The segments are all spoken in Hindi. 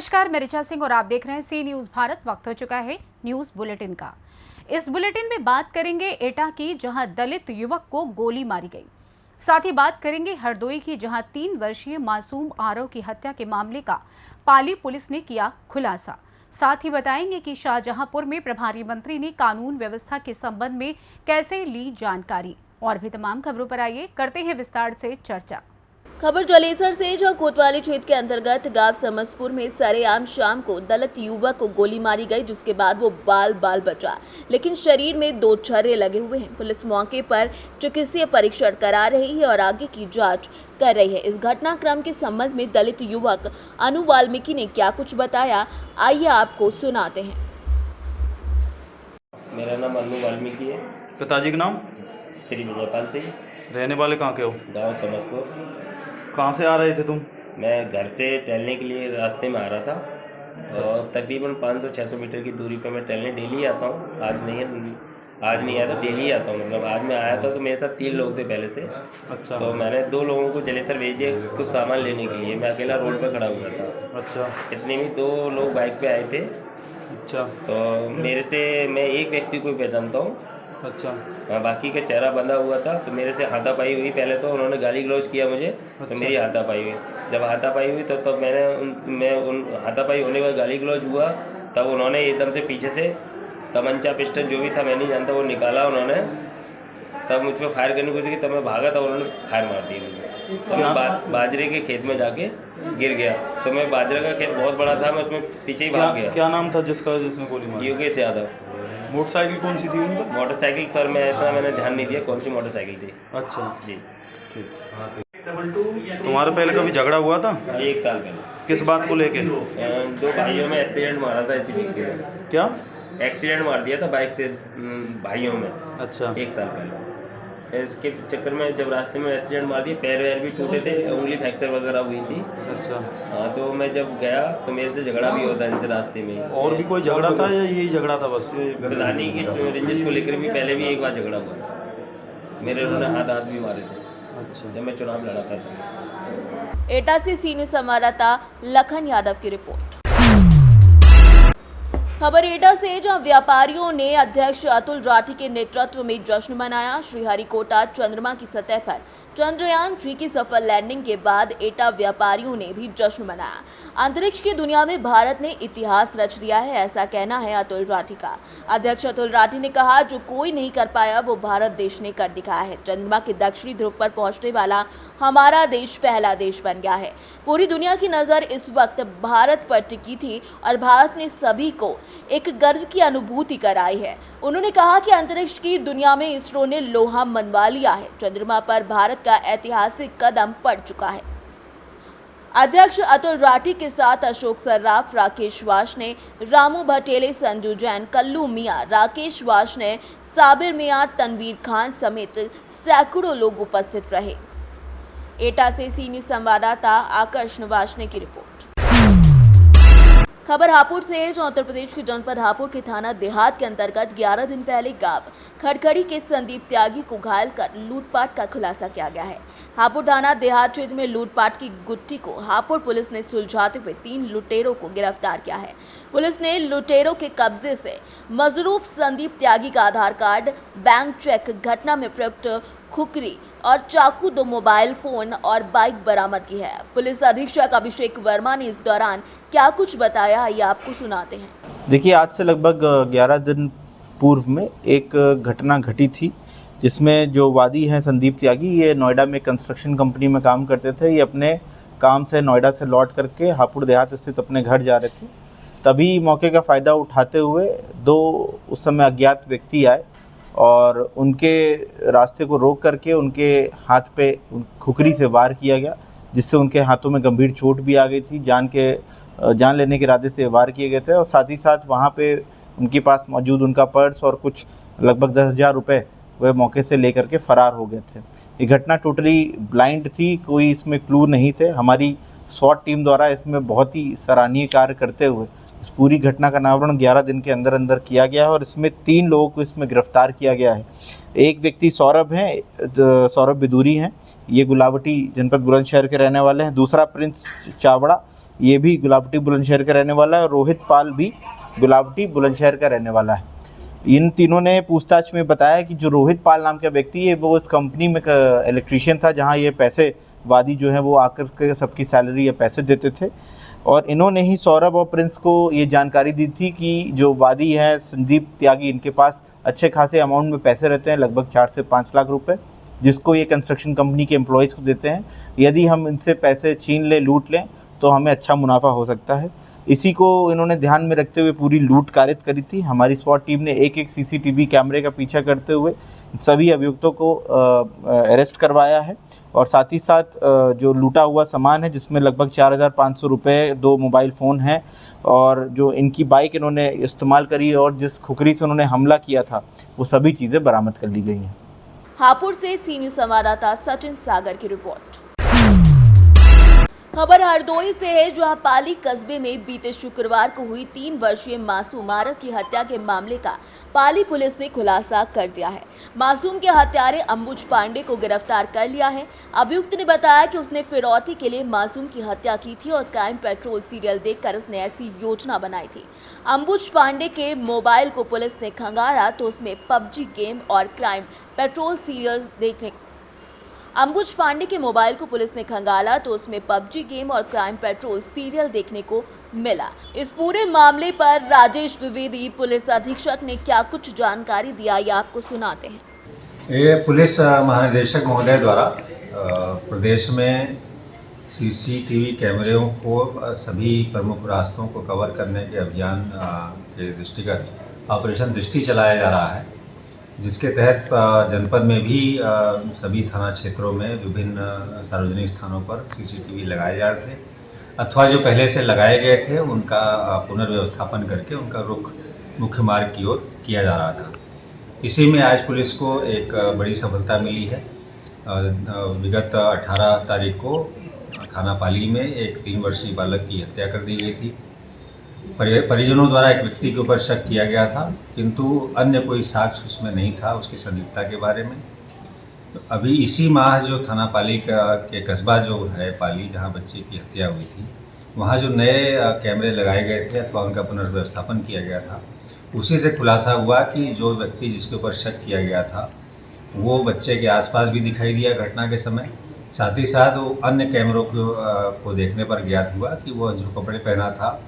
नमस्कार, मैं ऋचा सिंह और आप देख रहे हैं सी न्यूज भारत। वक्त हो चुका है न्यूज बुलेटिन का। इस बुलेटिन में बात करेंगे एटा की, जहां दलित युवक को गोली मारी गई। साथ ही बात करेंगे हरदोई की, जहां 3 वर्षीय मासूम आरव की हत्या के मामले का पाली पुलिस ने किया खुलासा। साथ ही बताएंगे कि शाहजहांपुर में प्रभारी मंत्री ने कानून व्यवस्था के संबंध में कैसे ली जानकारी। और भी तमाम खबरों पर आइए करते हैं विस्तार से चर्चा। खबर जलेसर से, जहां कोतवाली क्षेत्र के अंतर्गत गांव समसपुर में सरेआम शाम को दलित युवक को गोली मारी गई, जिसके बाद वो बाल बचा, लेकिन शरीर में 2 छर्रे लगे हुए हैं। पुलिस मौके पर चिकित्सीय परीक्षण करा रही है और आगे की जांच कर रही है। इस घटनाक्रम के संबंध में दलित युवक अनु वाल्मीकि ने क्या कुछ बताया, आइए आपको सुनाते हैं। मेरा नाम अनु वाल्मीकि है। पिताजी का नाम? श्री विजयपाल सिंह। रहने वाले कहाँ के हो? गाँव समसपुर। कहाँ से आ रहे थे तुम? मैं घर से टहलने के लिए रास्ते में आ रहा था और तकरीबन 500-600 मीटर की दूरी पर मैं टहलने डेली आता हूँ। आज नहीं आया था, डेली आता हूँ। मतलब आज मैं आया था तो मेरे साथ 3 लोग थे पहले से। अच्छा। तो मैंने 2 लोगों को जलेसर भेज दिया कुछ सामान लेने के लिए। मैं अकेला रोड पर खड़ा हुआ था। अच्छा। इतने में 2 लोग बाइक पे आए थे। अच्छा। तो मेरे से मैं एक व्यक्ति को पहचानता हूँ। अच्छा। बाकी का चेहरा बंधा हुआ था। तो मेरे से हाथापाई हुई। पहले तो उन्होंने गाली गलौज किया मुझे। अच्छा। तो मेरी हाथापाई हुई। जब हाथापाई हुई तो मैं उन हाथापाई होने के बाद गाली गलौज हुआ। तब उन्होंने एकदम से पीछे से तमंचा पिस्टल जो भी था मैं नहीं जानता, वो निकाला उन्होंने। तब मुझ पर फायर करने की कोशिश की। तब मैं भागा था, उन्होंने फायर मार दी मुझे। तो मैं बाजरे के खेत में जाके गिर गया। तो मैं बाजरे का खेत बहुत बड़ा था, मैं उसमें पीछे ही भाग गया। क्या नाम था जिसने गोली मारी? योगेश यादव। मोटरसाइकिल कौन सी थी उनका? मोटरसाइकिल सर मैंने ध्यान नहीं दिया कौन सी मोटरसाइकिल थी। अच्छा जी ठीक। तुम्हारे पहले कभी झगड़ा हुआ था? 1 साल पहले। किस बात को लेके? 2 भाइयों में एक्सीडेंट मारा था इसी वीक के। क्या एक्सीडेंट मार दिया था बाइक से भाइयों में। अच्छा। 1 साल पहले। इसके चक्कर में जब रास्ते में एक्सीडेंट मार दिया, पैर वैर भी टूटे थे, उंगली फ्रैक्चर वगैरह हुई थी। अच्छा। हाँ, तो मैं जब गया तो मेरे से झगड़ा भी होता इनसे रास्ते में। और भी कोई झगड़ा था या यही झगड़ा था बस? प्रधानी की रेंजेस को लेकर भी पहले भी एक बार झगड़ा हुआ। मेरे उन्होंने हाथ भी मारे थे। अच्छा। जब मैं चुनाव लड़ा था। एटा से सी न्यूज संवाददाता लखन यादव की रिपोर्ट। खबर एटा से, जहां व्यापारियों ने अध्यक्ष अतुल राठी के नेतृत्व में जश्न मनाया। श्रीहरिकोटा चंद्रमा की सतह पर चंद्रयान 3 की सफल लैंडिंग के बाद एटा व्यापारियों ने भी जश्न मनाया। अंतरिक्ष की दुनिया में भारत ने इतिहास रच दिया है, ऐसा कहना है अतुल राठी का। अध्यक्ष अतुल राठी ने कहा, जो कोई नहीं कर पाया वो भारत देश ने कर दिखाया है। चंद्रमा के दक्षिणी ध्रुव पर पहुंचने वाला हमारा देश पहला देश बन गया है। पूरी दुनिया की नजर इस वक्त भारत पर टिकी थी और भारत ने सभी को एक गर्व की अनुभूति कराई है। उन्होंने कहा कि अंतरिक्ष की दुनिया में इसरो ने लोहा मनवा लिया है। चंद्रमा पर भारत का ऐतिहासिक कदम पड़ चुका है। अध्यक्ष अतुल राठी के साथ अशोक सर्राफ, राकेश वाशने, रामू भटेले, संजू जैन, कल्लू मियां, राकेश वाशने, साबिर मियां, तनवीर खान समेत सैकड़ों लोग उपस्थित रहे। एटा से सी न्यूज संवाददाता आकर्ष वाशने की रिपोर्ट। खबर हापुड़ से है, जो उत्तर प्रदेश के जनपद हापुड़ के थाना देहात के अंतर्गत 11 दिन पहले गांव खड़खड़ी के संदीप त्यागी को घायल कर लूटपाट का खुलासा किया गया है। हापुड़ थाना देहात क्षेत्र में लूटपाट की गुत्थी को हापुड़ पुलिस ने सुलझाते हुए 3 लुटेरों को गिरफ्तार किया है। पुलिस ने लुटेरों के कब्जे से मजरूफ संदीप त्यागी का आधार कार्ड, बैंक चेक, घटना में प्रयुक्त खुकरी और चाकू, 2 मोबाइल फोन और बाइक बरामद की है। पुलिस अधीक्षक अभिषेक वर्मा ने इस दौरान क्या कुछ बताया, ये आपको सुनाते हैं। देखिए, आज से लगभग 11 दिन पूर्व में एक घटना घटी थी, जिसमें जो वादी हैं संदीप त्यागी, ये नोएडा में कंस्ट्रक्शन कंपनी में काम करते थे। ये अपने काम से नोएडा से लौट करके हापुड़ देहात स्थित अपने घर जा रहे थे। तभी मौके का फ़ायदा उठाते हुए 2 उस समय अज्ञात व्यक्ति आए और उनके रास्ते को रोक करके उनके हाथ पे खुकरी से वार किया गया, जिससे उनके हाथों में गंभीर चोट भी आ गई थी। जान लेने के इरादे से वार किए गए थे और साथ ही साथ वहाँ पे उनके पास मौजूद उनका पर्स और कुछ लगभग 10,000 रुपये वह मौके से लेकर के फ़रार हो गए थे। ये घटना टोटली ब्लाइंड थी, कोई इसमें क्लू नहीं थे। हमारी SWAT टीम द्वारा इसमें बहुत ही सराहनीय कार्य करते हुए इस पूरी घटना का अनावरण 11 दिन के अंदर अंदर किया गया है और इसमें 3 लोगों को इसमें गिरफ्तार किया गया है। एक व्यक्ति सौरभ हैं, सौरभ बिदूरी हैं, ये गुलावटी जनपद बुलंदशहर के रहने वाले हैं। दूसरा प्रिंस चावड़ा, ये भी गुलावटी बुलंदशहर का रहने वाला है, और रोहित पाल भी गुलावटी बुलंदशहर का रहने वाला है। इन तीनों ने पूछताछ में बताया कि जो रोहित पाल नाम का व्यक्ति है वो इस कंपनी में इलेक्ट्रीशियन था, जहां ये पैसे वादी जो है वो आकर के सबकी सैलरी या पैसे देते थे, और इन्होंने ही सौरभ और प्रिंस को ये जानकारी दी थी कि जो वादी हैं संदीप त्यागी, इनके पास अच्छे खासे अमाउंट में पैसे रहते हैं, लगभग 4 से 5 लाख रुपए, जिसको ये कंस्ट्रक्शन कंपनी के एम्प्लॉयज़ को देते हैं। यदि हम इनसे पैसे छीन लें, लूट लें, तो हमें अच्छा मुनाफा हो सकता है। इसी को इन्होंने ध्यान में रखते हुए पूरी लूट कारित करी थी। हमारी SWAT टीम ने एक सीसीटीवी कैमरे का पीछा करते हुए सभी अभियुक्तों को अरेस्ट करवाया है, और साथ ही साथ जो लूटा हुआ सामान है जिसमें लगभग 4,500 रुपये, 2 मोबाइल फ़ोन हैं, और जो इनकी बाइक इन्होंने इस्तेमाल करी और जिस खुकरी से उन्होंने हमला किया था, वो सभी चीज़ें बरामद कर ली गई हैं। हापुड़ से सी न्यूज़ संवाददाता सचिन सागर की रिपोर्ट। खबर हरदोई से है, जहां पाली कस्बे में बीते शुक्रवार को हुई 3 वर्षीय मासूम आरव की हत्या के मामले का पाली पुलिस ने खुलासा कर दिया है। मासूम के हत्यारे अंबुज पांडे को गिरफ्तार कर लिया है। अभियुक्त ने बताया कि उसने फिरौती के लिए मासूम की हत्या की थी और क्राइम पेट्रोल सीरियल देखकर उसने ऐसी योजना बनाई थी। अंबुज पांडे के मोबाइल को पुलिस ने खंगाला तो उसमें पबजी गेम और क्राइम पेट्रोल सीरियल देखने अंबुज पांडे के मोबाइल को पुलिस ने खंगाला तो उसमें पबजी गेम और क्राइम पेट्रोल सीरियल देखने को मिला। इस पूरे मामले पर राजेश द्विवेदी पुलिस अधीक्षक ने क्या कुछ जानकारी दिया, ये आपको सुनाते हैं। ये पुलिस महानिदेशक महोदय द्वारा प्रदेश में सीसीटीवी कैमरों को सभी प्रमुख रास्तों को कवर करने के अभियान के दृष्टिगत ऑपरेशन दृष्टि चलाया जा रहा है, जिसके तहत जनपद में भी सभी थाना क्षेत्रों में विभिन्न सार्वजनिक स्थानों पर सीसीटीवी लगाए जा रहे थे, अथवा जो पहले से लगाए गए थे उनका पुनर्व्यवस्थापन करके उनका रुख मुख्य मार्ग की ओर किया जा रहा था। इसी में आज पुलिस को एक बड़ी सफलता मिली है। विगत 18 तारीख को थाना पाली में एक 3 वर्षीय बालक की हत्या कर दी गई थी। परिजनों द्वारा एक व्यक्ति के ऊपर शक किया गया था, किंतु अन्य कोई साक्ष्य उसमें नहीं था उसकी संदिग्धता के बारे में। अभी इसी माह जो थाना पाली के कस्बा जो है पाली, जहां बच्चे की हत्या हुई थी, वहां जो नए कैमरे लगाए गए थे अथवा उनका पुनर्व्यवस्थापन किया गया था, उसी से खुलासा हुआ कि जो व्यक्ति जिसके ऊपर शक किया गया था वो बच्चे के आसपास भी दिखाई दिया घटना के समय। साथ ही साथ वो अन्य कैमरों को देखने पर ज्ञात हुआ कि वो जो कपड़े पहना था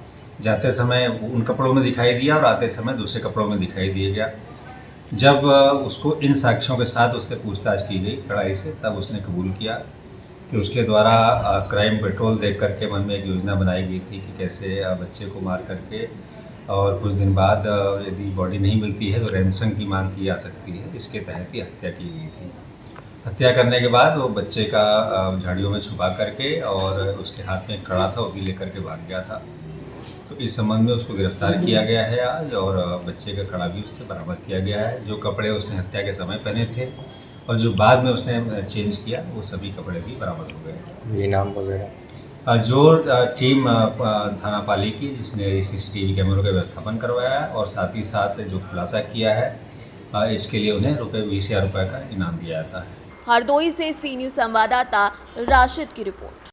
जाते समय उन कपड़ों में दिखाई दिया और आते समय दूसरे कपड़ों में दिखाई दिया गया। जब उसको इन साक्ष्यों के साथ उससे पूछताछ की गई कड़ाई से, तब उसने कबूल किया कि उसके द्वारा क्राइम पेट्रोल देख करके मन में एक योजना बनाई गई थी कि कैसे बच्चे को मार करके और कुछ दिन बाद यदि बॉडी नहीं मिलती है तो रैंसम की मांग की जा सकती है। इसके तहत ही हत्या की गई थी। हत्या करने के बाद वो बच्चे का झाड़ियों में छुपा करके और उसके हाथ में एक कड़ा था वो भी लेकर के भाग गया था। तो इस संबंध में उसको गिरफ्तार किया गया है आज, और बच्चे का कड़ा भी उससे बरामद किया गया है। जो कपड़े उसने हत्या के समय पहने थे और जो बाद में उसने चेंज किया वो सभी कपड़े भी बरामद हो गए। ये नाम वगैरह जो टीम थाना पाली की जिसने सीसीटीवी कैमरों का व्यवस्थापन करवाया है और साथ ही साथ जो खुलासा किया है, इसके लिए उन्हें ₹20,000 का इनाम दिया जाता है। हरदोई से सी न्यूज़ संवाददाता राशिद की रिपोर्ट।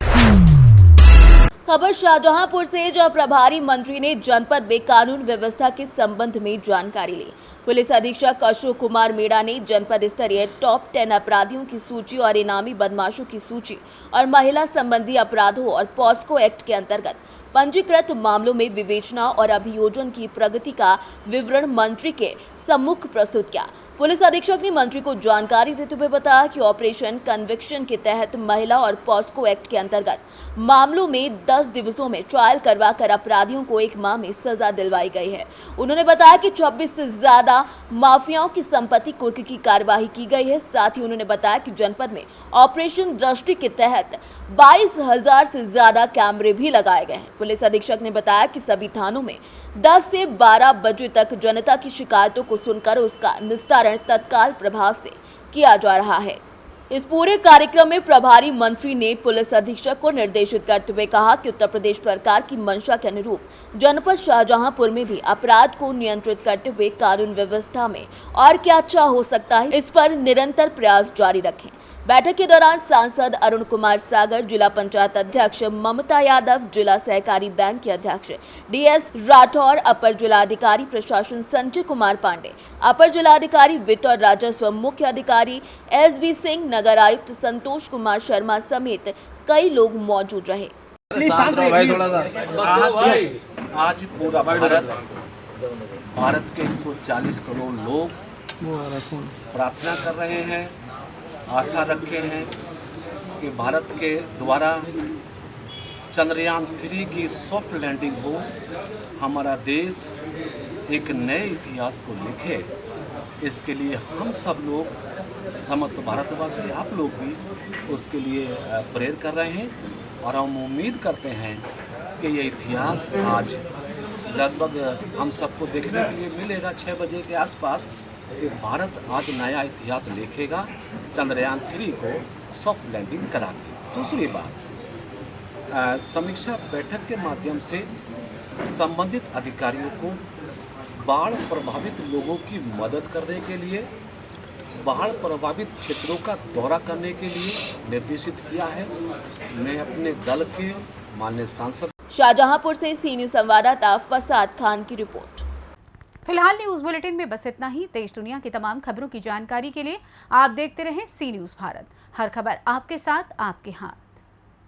खबर शाहजहांपुर से, जहां प्रभारी मंत्री ने जनपद में कानून व्यवस्था के संबंध में जानकारी ली। पुलिस अधीक्षक अशोक कुमार मीणा ने जनपद स्तरीय टॉप 10 अपराधियों की सूची और इनामी बदमाशों की सूची और महिला संबंधी अपराधों और पॉस्को एक्ट के अंतर्गत पंजीकृत मामलों में विवेचना और अभियोजन की प्रगति का विवरण मंत्री के सम्मुख प्रस्तुत किया। पुलिस अधीक्षक ने मंत्री को जानकारी देते हुए बताया कि ऑपरेशन कन्विक्शन के तहत महिला और पॉस्को एक्ट के अंतर्गत मामलों में 10 दिवसों में ट्रायल करवाकर अपराधियों को 1 माह में सजा दिलवाई गई है। उन्होंने बताया कि 24 से ज्यादा माफियाओं की संपत्ति कुर्क की कार्यवाही की गई है। साथ ही उन्होंने बताया कि जनपद में ऑपरेशन दृष्टि के तहत 22,000 से ज्यादा कैमरे भी लगाए गए हैं। पुलिस अधीक्षक ने बताया कि सभी थानों में 10 से 12 बजे तक जनता की शिकायतों को सुनकर उसका निस्तारण तत्काल प्रभाव से किया जा रहा है। इस पूरे कार्यक्रम में प्रभारी मंत्री ने पुलिस अधीक्षक को निर्देशित करते हुए कहा कि उत्तर प्रदेश सरकार की मंशा के अनुरूप जनपद शाहजहांपुर में भी अपराध को नियंत्रित करते हुए कानून व्यवस्था में और क्या अच्छा हो सकता है, इस पर निरंतर प्रयास जारी रखें। बैठक के दौरान सांसद अरुण कुमार सागर, जिला पंचायत अध्यक्ष ममता यादव, जिला सहकारी बैंक के अध्यक्ष डीएस राठौर, अपर जिलाधिकारी प्रशासन संजय कुमार पांडे, अपर जिलाधिकारी वित्त और राजस्व मुख्य अधिकारी एसबी सिंह, नगर आयुक्त संतोष कुमार शर्मा समेत कई लोग मौजूद रहे। आज पूरा भारत के 140 करोड़ लोग प्रार्थना कर रहे हैं, आशा रखे हैं कि भारत के द्वारा चंद्रयान 3 की सॉफ्ट लैंडिंग हो, हमारा देश एक नए इतिहास को लिखे। इसके लिए हम सब लोग, समस्त भारतवासी, आप लोग भी उसके लिए प्रेयर कर रहे हैं और हम उम्मीद करते हैं कि ये इतिहास आज लगभग हम सबको देखने के लिए मिलेगा 6 बजे के आसपास कि भारत आज नया इतिहास लिखेगा चंद्रयान 3 को सॉफ्ट लैंडिंग करा के। दूसरी बात, समीक्षा बैठक के माध्यम से संबंधित अधिकारियों को बाढ़ प्रभावित लोगों की मदद करने के लिए, बाढ़ प्रभावित क्षेत्रों का दौरा करने के लिए निर्देशित किया है। मैं अपने दल के माननीय सांसद शाहजहांपुर से सी न्यूज़ संवाददाता फसाद खान की रिपोर्ट। फिलहाल न्यूज़ बुलेटिन में बस इतना ही। देश दुनिया की तमाम खबरों की जानकारी के लिए आप देखते रहें सी न्यूज़ भारत। हर खबर आपके साथ, आपके हाथ।